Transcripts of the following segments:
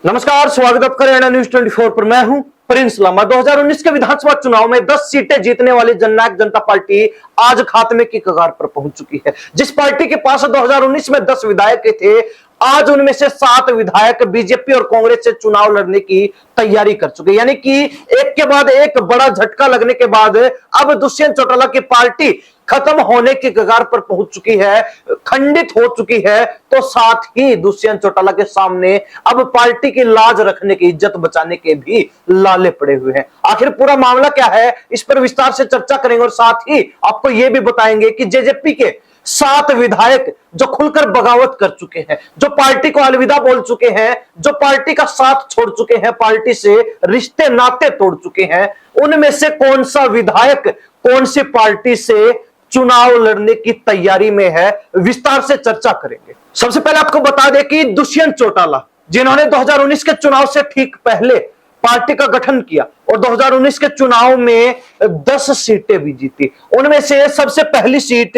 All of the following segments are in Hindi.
नमस्कार, स्वागत आपका हरियाणा न्यूज 24 पर। मैं हूं प्रिंस लामा। 2019 के विधानसभा चुनाव में 10 सीटें जीतने वाली जननायक जनता पार्टी आज खात्मे की कगार पर पहुंच चुकी है। जिस पार्टी के पास 2019 में 10 विधायक थे, आज उनमें से 7 विधायक बीजेपी और कांग्रेस से चुनाव लड़ने की तैयारी कर चुके। यानी कि एक के बाद एक बड़ा झटका लगने के बाद अब दुष्यंत चौटाला की पार्टी खत्म होने की कगार पर पहुंच चुकी है, खंडित हो चुकी है। तो साथ ही दुष्यंत चौटाला के सामने अब पार्टी की लाज रखने की, इज्जत बचाने के भी लाले पड़े हुए हैं। आखिर पूरा मामला क्या है, इस पर विस्तार से चर्चा करेंगे और साथ ही आपको यह भी बताएंगे कि जेजेपी के 7 विधायक जो खुलकर बगावत कर चुके हैं, जो पार्टी को अलविदा बोल चुके हैं, जो पार्टी का साथ छोड़ चुके हैं, पार्टी से रिश्ते नाते तोड़ चुके हैं, उनमें से कौन सा विधायक कौन सी पार्टी से चुनाव लड़ने की तैयारी में है, विस्तार से चर्चा करेंगे। सबसे पहले आपको बता दें कि दुष्यंत चौटाला, जिन्होंने 2019 के चुनाव से ठीक पहले पार्टी का गठन किया और 2019 के चुनाव में 10 सीटें भी जीती, उनमें से सबसे पहली सीट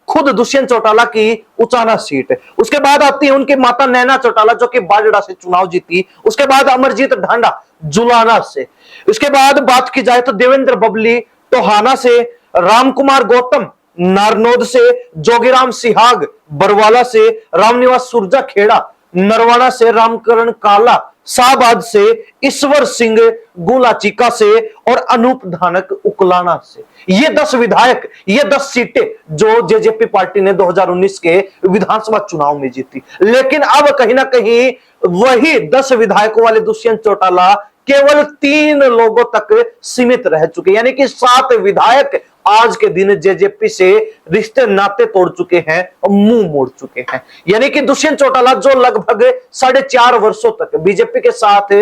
खुद दुष्यंत चौटाला की उचाना सीट है। उसके बाद आती है उनकी माता नैना चौटाला, जो कि बाजड़ा से चुनाव जीती। उसके बाद अमरजीत ढांडा जुलाना से। उसके बाद बात की जाए तो देवेंद्र बबली टोहाना से, रामकुमार गौतम नारनौद से, जोगीराम सिहाग बरवाला से, रामनिवास सुरजा खेड़ा नरवाना से, रामकरण काला शाहबाद से, ईश्वर सिंह गुलाचिका से और अनूप धानक उकलाना से। ये 10 विधायक, ये 10 सीटें जो जेजेपी पार्टी ने 2019 के विधानसभा चुनाव में जीती। लेकिन अब कहीं ना कहीं वही 10 विधायकों वाले दुष्यंत चौटाला केवल 3 लोगों तक सीमित रह चुके। यानी कि 7 विधायक आज के दिन जेजेपी से रिश्ते नाते तोड़ चुके हैं, मुंह मोड़ चुके हैं। यानी कि दुष्यंत चौटाला जो लगभग 4.5 वर्षों तक बीजेपी के साथ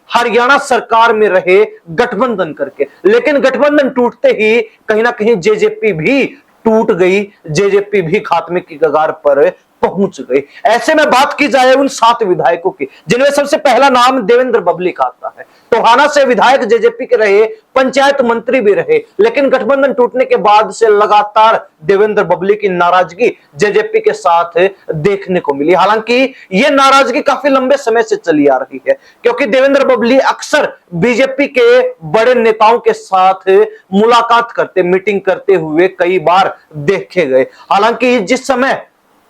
हरियाणा सरकार में रहे गठबंधन करके, लेकिन गठबंधन टूटते ही कहीं ना कहीं जेजेपी भी टूट गई, जेजेपी भी खात्मे की कगार पर पहुंच गई। ऐसे में बात की जाए उन 7 विधायकों की, जिनमें सबसे पहला नाम देवेंद्र बबली का आता है। टोहाना से विधायक जेजेपी के रहे, पंचायत मंत्री भी रहे, लेकिन गठबंधन टूटने के बाद से लगातार देवेंद्र बबली की नाराजगी जेजेपी के साथ देखने को मिली। हालांकि यह नाराजगी काफी लंबे समय से चली आ रही है, क्योंकि देवेंद्र बबली अक्सर बीजेपी के बड़े नेताओं के साथ मुलाकात करते, मीटिंग करते हुए कई बार देखे गए। हालांकि जिस समय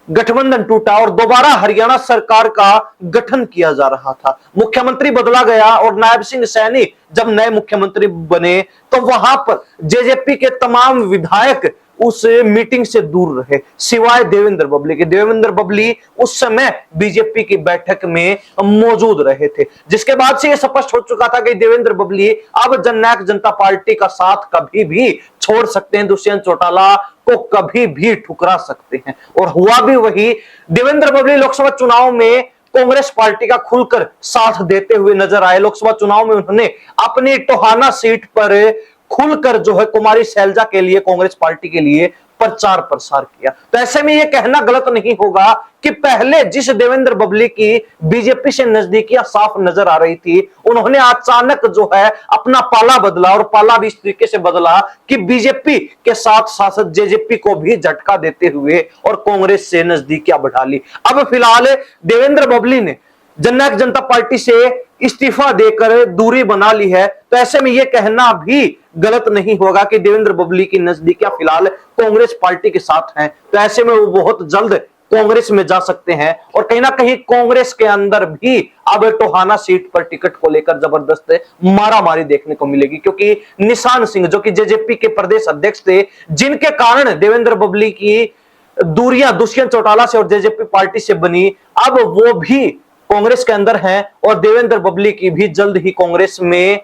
गठबंधन टूटा और दोबारा हरियाणा सरकार का गठन किया जा रहा था, मुख्यमंत्री बदला गया और नायब सिंह सैनी जब नए मुख्यमंत्री बने, तो वहां पर जेजेपी के तमाम विधायक उस मीटिंग से दूर रहे, सिवाय देवेंद्र बबली के। देवेंद्र बबली उस समय बीजेपी की बैठक में मौजूद रहे थे, जिसके बाद से यह स्पष्ट हो चुका था कि देवेंद्र बबली अब जननायक जनता पार्टी का साथ कभी भी छोड़ सकते हैं, दुष्यंत चौटाला को कभी भी ठुकरा सकते हैं। और हुआ भी वही। देवेंद्र बबली लोकसभा चुनाव में कांग्रेस पार्टी का खुलकर साथ देते हुए नजर आए। लोकसभा चुनाव में उन्होंने अपनी टोहाना सीट पर खुलकर जो है कुमारी शैलजा के लिए, कांग्रेस पार्टी के लिए प्रचार प्रसार किया। तो ऐसे में यह कहना गलत नहीं होगा कि पहले जिस देवेंद्र बबली की बीजेपी से नजदीकियां साफ नजर आ रही थी, उन्होंने अचानक जो है अपना पाला बदला, और पाला भी इस तरीके से बदला कि बीजेपी के साथ शासक जेजेपी को भी झटका देते हुए और कांग्रेस से नजदीकियां बढ़ा ली। अब फिलहाल देवेंद्र बबली ने जननायक जनता पार्टी से इस्तीफा देकर दूरी बना ली है। तो ऐसे में यह कहना भी गलत नहीं होगा कि देवेंद्र बबली की नजदीकियां फिलहाल कांग्रेस पार्टी के साथ हैं। तो ऐसे में वो बहुत जल्द कांग्रेस में जा सकते हैं और कहीं ना कहीं कांग्रेस के अंदर भी अब टोहाना सीट पर टिकट को लेकर जबरदस्त मारामारी देखने को मिलेगी, क्योंकि निशान सिंह जो कि जेजेपी के प्रदेश अध्यक्ष थे, जिनके कारण देवेंद्र बबली की दूरियां दुष्यंत चौटाला से और जेजेपी पार्टी से बनी, अब वो भी कांग्रेस के अंदर हैं और देवेंद्र बबली की भी जल्द ही कांग्रेस में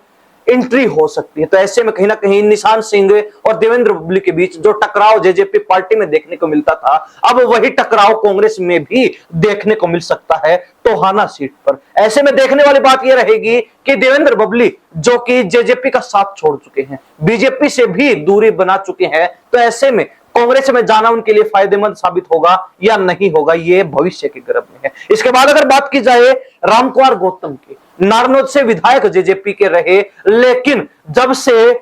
एंट्री हो सकती है। तो ऐसे में कहीं ना कहीं निशान सिंह और देवेंद्र बबली के बीच जो टकराव जेजेपी पार्टी में देखने को मिलता था, अब वही टकराव कांग्रेस में भी देखने को मिल सकता है टोहाना सीट पर। ऐसे में देखने वाली बात यह रहेगी कि देवेंद्र बबली जो कि जेजेपी का साथ छोड़ चुके हैं, बीजेपी से भी दूरी बना चुके हैं, तो ऐसे में कांग्रेस में जाना उनके लिए फायदेमंद साबित होगा या नहीं होगा, ये भविष्य के गर्भ में है। इसके बाद अगर बात की जाए रामकुमार गौतम की, नारनौद से विधायक जेजेपी के रहे, लेकिन जब से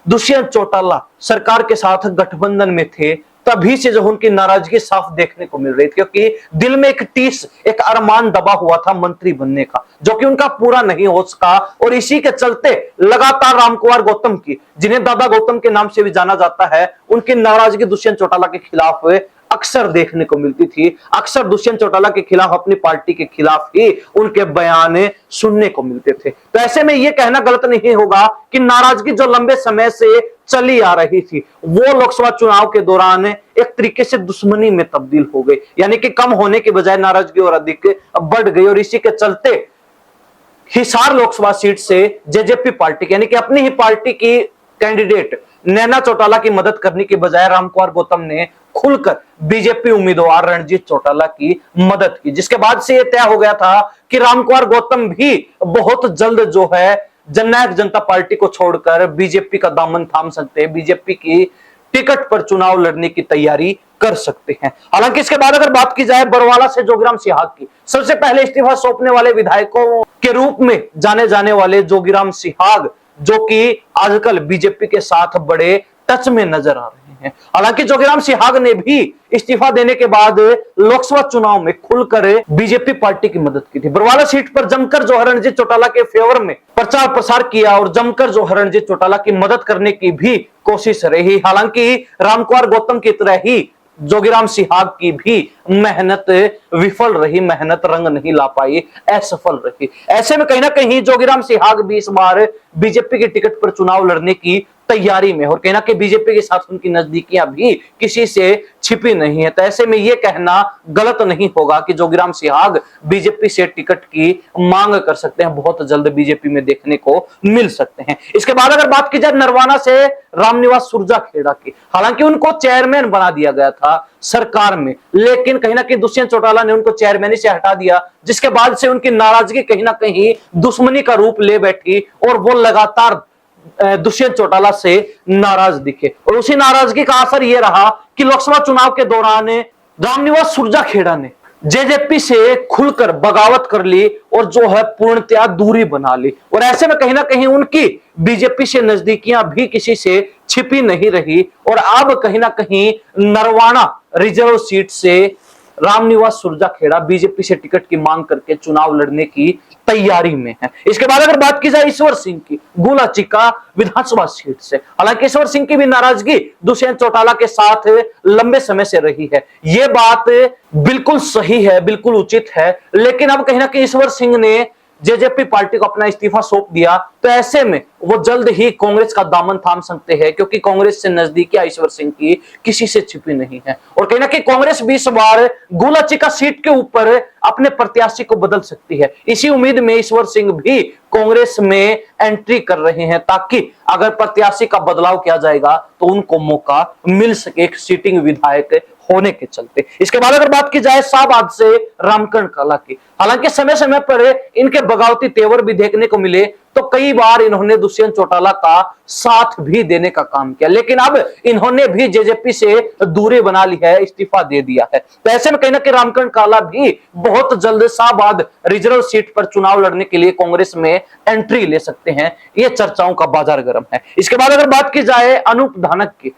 दुष्यंत चौटाला सरकार के साथ गठबंधन में थे, तभी से जो उनकी नाराजगी साफ देखने को मिल रही थी, क्योंकि दिल में एक टीस, एक अरमान दबा हुआ था मंत्री बनने का, जो कि उनका पूरा नहीं हो सका। और इसी के चलते लगातार रामकुमार गौतम की, जिन्हें दादा गौतम के नाम से भी जाना जाता है, उनकी नाराजगी दुष्यंत चौटाला के खिलाफ अक्सर देखने को मिलती थी। अक्सर दुष्यंत चौटाला के खिलाफ, अपनी पार्टी के खिलाफ ही उनके बयान सुनने को मिलते थे। तो ऐसे में यह कहना गलत नहीं होगा कि नाराजगी जो लंबे समय से चली आ रही थी, वो लोकसभा चुनाव के दौरान एक तरीके से दुश्मनी में तब्दील हो गई, यानी कि कम होने के बजाय नाराजगी और अधिक बढ़ गई। और इसी के चलते हिसार लोकसभा सीट से जेजेपी पार्टी, यानी कि अपनी ही पार्टी की कैंडिडेट नैना चौटाला की मदद करने के बजाय रामकुमार गौतम ने खुलकर बीजेपी उम्मीदवार रणजीत चौटाला की मदद की, जिसके बाद से यह तय हो गया था कि रामकुमार गौतम भी बहुत जल्द जो है जननायक जनता पार्टी को छोड़कर बीजेपी का दामन थाम सकते हैं, बीजेपी की टिकट पर चुनाव लड़ने की तैयारी कर सकते हैं। हालांकि इसके बाद अगर बात की जाए बरवाला से जोगीराम सिहाग की, सबसे पहले इस्तीफा सौंपने वाले विधायकों के रूप में जाने जाने वाले जोगीराम सिहाग, जो कि आजकल बीजेपी के साथ बड़े टच में नजर आ रहे हैं। हालांकि जोगीराम सिहाग ने भी इस्तीफा देने के बाद लोकसभा चुनाव में खुलकर बीजेपी पार्टी की मदद की थी। बरवाला सीट पर जमकर जो रणजीत चौटाला के फेवर में प्रचार प्रसार किया और जमकर जो रणजीत चौटाला की मदद करने की भी कोशिश रही। हालांकि रामकुमार गौतम की तरह ही जोगीराम सिहाग की भी मेहनत विफल रही, मेहनत रंग नहीं ला पाई, असफल रही। ऐसे में कहीं ना कहीं जोगीराम सिहाग भी इस बार बीजेपी की टिकट पर चुनाव लड़ने की तैयारी में, और कहीं ना कहीं बीजेपी के साथ उनकी नजदीकियां भी किसी से छिपी नहीं है। तो ऐसे में यह कहना गलत नहीं होगा कि जोगीराम सिहाग बीजेपी से टिकट की मांग कर सकते हैं, बहुत जल्द बीजेपी में देखने को मिल सकते हैं। इसके बाद अगर बात की जाए नरवाना से रामनिवास सुरजाखेड़ा की, हालांकि उनको चेयरमैन बना दिया गया था सरकार में, लेकिन कहीं ना कहीं दुष्यंत चौटाला ने उनको चेयरमैन से हटा दिया, जिसके बाद से उनकी नाराजगी कहीं ना कहीं दुश्मनी का रूप ले बैठी और वो लगातार दुष्यंत चौटाला से नाराज दिखे। और उसी नाराजगी का असर यह रहा कि लोकसभा चुनाव के दौरान रामनिवास सुरजाखेड़ा ने जेजेपी से खुलकर बगावत कर ली और जो है पूर्णतया दूरी बना ली। और ऐसे में कहीं ना कहीं उनकी बीजेपी से नजदीकियां भी किसी से छिपी नहीं रही, और अब कहीं ना कहीं नरवाना रिजर्व सीट से रामनिवास सुरजाखेड़ा बीजेपी से टिकट की मांग करके चुनाव लड़ने की तैयारी में है। इसके बाद अगर बात की जाए ईश्वर सिंह की, गुलाचिका विधानसभा सीट से, हालांकि ईश्वर सिंह की भी नाराजगी दुष्यंत चौटाला के साथ लंबे समय से रही है। यह बात बिल्कुल सही है, बिल्कुल उचित है, लेकिन अब कहीं ना कहीं ईश्वर सिंह ने जेजेपी पार्टी को अपना इस्तीफा सौंप दिया, तो ऐसे में वो जल्द ही कांग्रेस का दामन थाम सकते हैं, क्योंकि कांग्रेस से नजदीकियां ईश्वर सिंह की किसी से छिपी नहीं है। और कहीं ना कहीं कांग्रेस भी इस बार गुलाचिका सीट के ऊपर अपने प्रत्याशी को बदल सकती है। इसी उम्मीद में ईश्वर सिंह भी कांग्रेस में एंट्री कर रहे हैं, ताकि अगर प्रत्याशी का बदलाव किया जाएगा तो उनको मौका मिल सके एक सीटिंग विधायक होने के चलते। इसके बाद अगर बात की जाए शाहबाद से रामकरण काला की, हालांकि समय समय पर इनके बगावती तेवर भी देखने को मिले, तो कई बार इन्होंने दुष्यंत चौटाला का साथ भी देने का काम किया, लेकिन अब इन्होंने भी जेजेपी से दूरी बना ली है, इस्तीफा दे दिया है। तो ऐसे में कहीं ना कहीं रामकरण काला भी बहुत जल्द शाहबाद रिजर्व सीट पर चुनाव लड़ने के लिए कांग्रेस में एंट्री ले सकते हैं। ये चर्चाओं का बाजार गर्म है। इसके बाद अगर बात की जाए अनूप धानक की,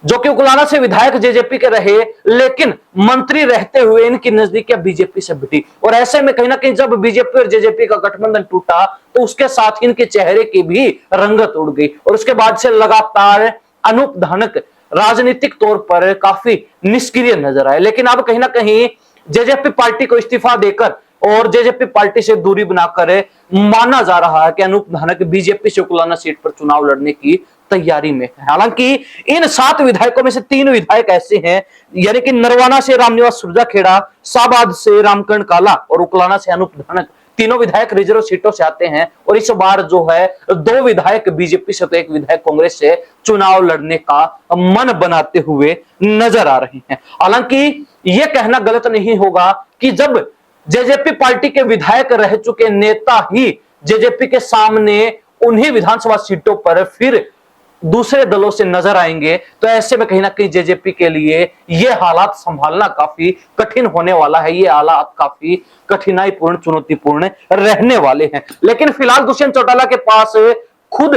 जो कि उकलाना से विधायक जेजेपी के रहे, लेकिन मंत्री रहते हुए इनकी नजदीकियां बीजेपी से भिड़ी, और ऐसे में कहीं ना कहीं जब बीजेपी और जेजेपी का गठबंधन टूटा तो उसके साथ इनके चेहरे की भी रंगत उड़ गई, और उसके बाद से लगातार अनूप धानक राजनीतिक तौर पर काफी निष्क्रिय नजर आए। लेकिन अब कहीं ना कहीं जेजेपी पार्टी को इस्तीफा देकर और जेजेपी पार्टी से दूरी बनाकर माना जा रहा है कि अनूप धानक बीजेपी से उकलाना सीट पर चुनाव लड़ने की तैयारी में है। हालांकि इन 7 विधायकों में से 3 विधायक ऐसे हैं, यानी कि नरवाना से रामनिवास सुरजाखेड़ा, शाहबाद से रामकरण काला और उकलाना से अनूप धानक, तीनों विधायक रिजर्व सीटों से आते हैं। और इस बार जो है 2 विधायक बीजेपी से तो 1 विधायक कांग्रेस से चुनाव लड़ने का मन बनाते हुए नजर आ रहे हैं। हालांकि यह कहना गलत नहीं होगा कि जब जेजेपी पार्टी के विधायक रह चुके नेता ही जेजेपी के सामने उन्हीं विधानसभा सीटों पर फिर दूसरे दलों से नजर आएंगे, तो ऐसे में कहीं ना कहीं जेजेपी के लिए यह हालात संभालना काफी कठिन होने वाला है। ये हालात काफी कठिनाईपूर्ण, चुनौतीपूर्ण रहने वाले हैं। लेकिन फिलहाल दुष्यंत चौटाला के पास खुद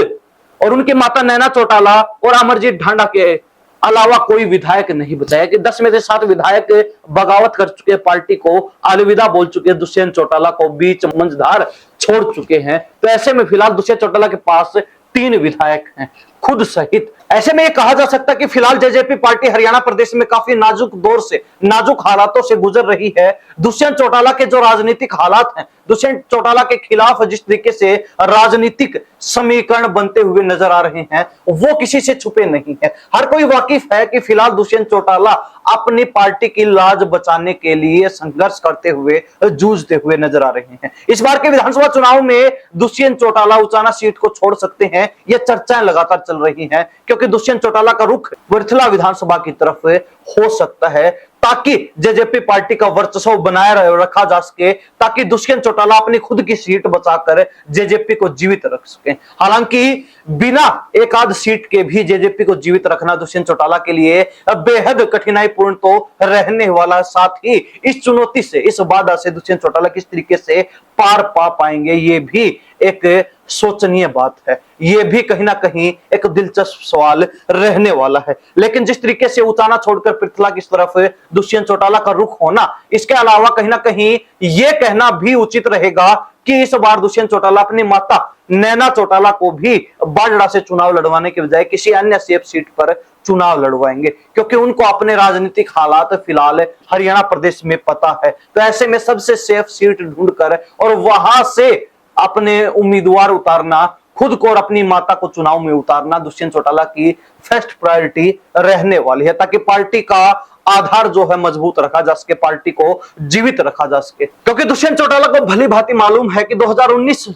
और उनकी माता नैना चौटाला और अमरजीत ढांडा के अलावा कोई विधायक नहीं बचाया कि 10 में से 7 विधायक बगावत कर चुके हैं, पार्टी को अलविदा बोल चुके हैं, दुष्यंत चौटाला को बीच मंझधार छोड़ चुके हैं। तो ऐसे में फिलहाल दुष्यंत चौटाला के पास 3 विधायक हैं खुद सहित। ऐसे में यह कहा जा सकता है कि फिलहाल जेजेपी पार्टी हरियाणा प्रदेश में काफी नाजुक दौर से, नाजुक हालातों से गुजर रही है। दुष्यंत चौटाला के जो राजनीतिक हालात हैं, दुष्यंत चौटाला के खिलाफ जिस तरीके से राजनीतिक समीकरण बनते हुए नजर आ रहे हैं, वो किसी से छुपे नहीं है। हर कोई वाकिफ है कि फिलहाल दुष्यंत चौटाला अपनी पार्टी की लाज बचाने के लिए संघर्ष करते हुए, जूझते हुए नजर आ रहे हैं। इस बार के विधानसभा चुनाव में दुष्यंत चौटाला उचाना सीट को छोड़ सकते हैं, यह चर्चाएं लगातार चल रही हैं, क्योंकि दुष्यंत चौटाला का रुख वृथला विधानसभा की तरफ हो सकता है, ताकि जेजेपी पार्टी का वर्चस्व बनाए रखा जा सके, ताकि दुष्यंत चौटाला अपनी खुद की सीट बचाकर जेजेपी को जीवित रख सके। हालांकि बिना एक आध सीट के भी जेजेपी को जीवित रखना दुष्यंत चौटाला के लिए बेहद कठिनाईपूर्ण तो रहने वाला, साथ ही इस चुनौती से, इस बाधा से दुष्यंत चौटाला किस तरीके से पार पा पाएंगे, ये भी एक सोचनीय बात है। यह भी कहीं ना कहीं एक दिलचस्प सवाल रहने वाला है। लेकिन जिस तरीके से उचाना छोड़कर पृथला की तरफ दुष्यंत चौटाला का रुख होना, इसके अलावा कहीं ना कहीं यह कहना भी उचित रहेगा कि इस बार दुष्यंत चौटाला अपनी माता नैना चौटाला को भी बाजड़ा से चुनाव लड़वाने के बजाय किसी अन्य सेफ सीट पर चुनाव लड़वाएंगे, क्योंकि उनको अपने राजनीतिक हालात फिलहाल हरियाणा प्रदेश में पता है। तो ऐसे में सबसे सेफ सीट ढूंढकर और वहां से अपने उम्मीदवार उतारना, खुद को और अपनी माता को चुनाव में उतारना दुष्यंत चौटाला की फर्स्ट प्रायोरिटी रहने वाली है, ताकि पार्टी का आधार जो है मजबूत रखा जा सके, पार्टी को जीवित रखा जा सके। क्योंकि दुष्यंत चौटाला को भली भांति मालूम है कि 2019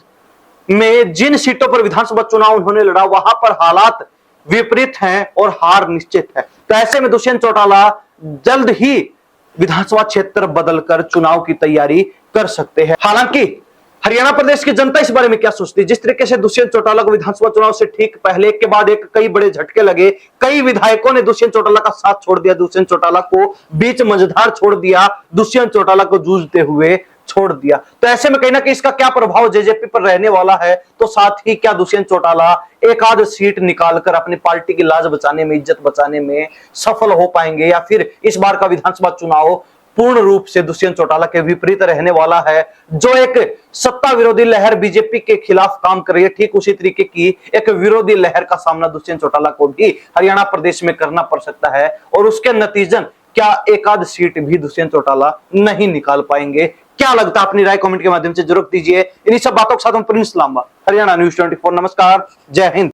में जिन सीटों पर विधानसभा चुनाव उन्होंने लड़ा, वहां पर हालात विपरीत हैं और हार निश्चित है। तो ऐसे में दुष्यंत चौटाला जल्द ही विधानसभा क्षेत्र बदलकर चुनाव की तैयारी कर सकते हैं। हालांकि हरियाणा प्रदेश की जनता इस बारे में क्या सोचती है? जिस तरीके से दुष्यंत चौटाला को विधानसभा चुनाव से ठीक पहले एक के बाद एक कई बड़े झटके लगे, कई विधायकों ने दुष्यंत चौटाला का साथ छोड़ दिया, दुष्यंत चौटाला को बीच मंझधार छोड़ दिया, दुष्यंत चौटाला को जूझते हुए छोड़ दिया। तो ऐसे में कहीं ना कहीं इसका क्या प्रभाव जेजेपी पर रहने वाला है? तो साथ ही क्या दुष्यंत चौटाला एक आध सीट निकालकर अपनी पार्टी की लाज बचाने में, इज्जत बचाने में सफल हो पाएंगे, या फिर इस बार का विधानसभा चुनाव पूर्ण रूप से दुष्यंत चौटाला के विपरीत रहने वाला है? जो एक सत्ता विरोधी लहर बीजेपी के खिलाफ काम कर रही है, ठीक उसी तरीके की एक विरोधी लहर का सामना दुष्यंत चौटाला को भी हरियाणा प्रदेश में करना पड़ सकता है, और उसके नतीजन क्या एक आध सीट भी दुष्यंत चौटाला नहीं निकाल पाएंगे? क्या लगता है? अपनी राय कमेंट के माध्यम से जरूर दीजिए। इन्हीं सब बातों के साथ हम प्रिंस लांबा, हरियाणा न्यूज़ 24। नमस्कार, जय हिंद।